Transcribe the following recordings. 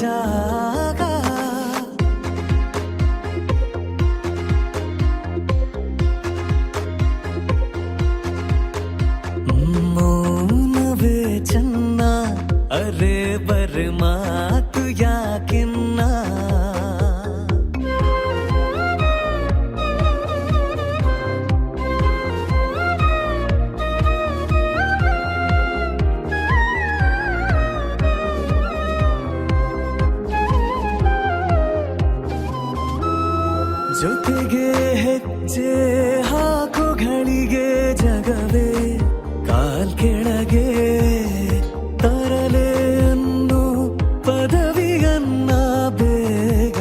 ಜಾಗ ಮೌನವೇ ಚೆನ್ನ ಅರೆ ಬರೆ ಮಾತು ಯಾಕಿನ್ನ ಜೊತೆಗೆ ಹೆಜ್ಜೆ ಹಾಕೋ ಘಳಿಗೆ ಜಗವೇ ಕಾಲ್ ಕೆಳಗೆ ತರಲೆ ಅನ್ನು ಪದವಿಯನ್ನ ಬೇಗ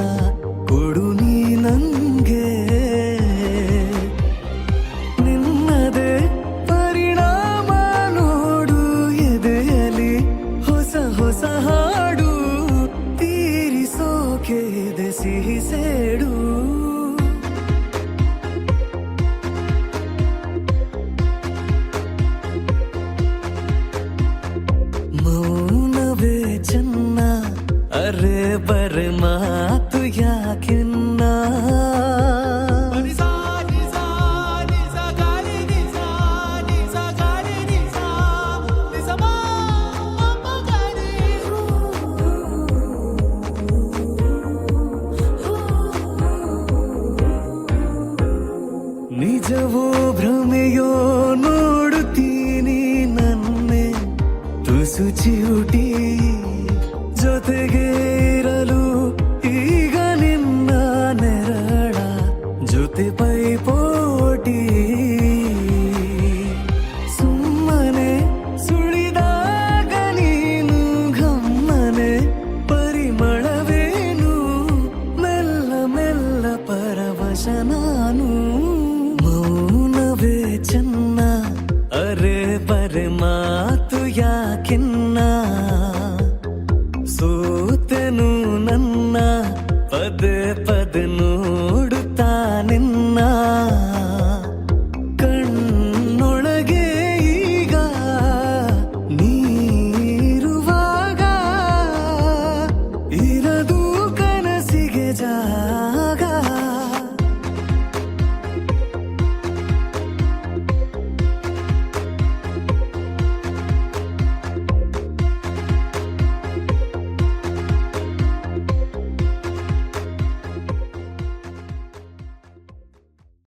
ಕೊಡು ನೀ ನಂಗೆ ನಿನ್ನದೇ ಪರಿಣಾಮ ನೋಡು ಎದೆಯಲಿ ಹೊಸ ಹೊಸ ಹಾಡು ತೀರಿಸೋಕೆ ಇದೆ ಸಿಹಿ ಸೇಡು ಮೌನವೇ ಚೆನ್ನ ಅರೆ ಬರೆ ಮಾತು ಯಾಕಿನ್ನ ನಿಜವೋ ಭ್ರಮೆಯೋ ನೋಡುತ್ತೀನಿ ನನ್ನೆ ತುಸು ಚಿವುಟಿ ಜೊತೆಗೆ ಇರಲು ಈಗ ನಿನ್ನ ನೆರಳ ಜೊತೆ ಪೈಪೋಟಿ ಸುಮ್ಮನೆ ಸುಳಿದಾಗ ನೀನು ಗಮ್ಮನೆ ಪರಿಮಳವೇನು ಮೆಲ್ಲ ಮೆಲ್ಲ ಪರವಶ ನಾನು ಮೌನವೇ ಚೆನ್ನ ಅರೆ ಬರೆ ಮಾತು ಯಾಕಿನ್ನ ಸೋತೆನು ನನ್ನ ಪದೇ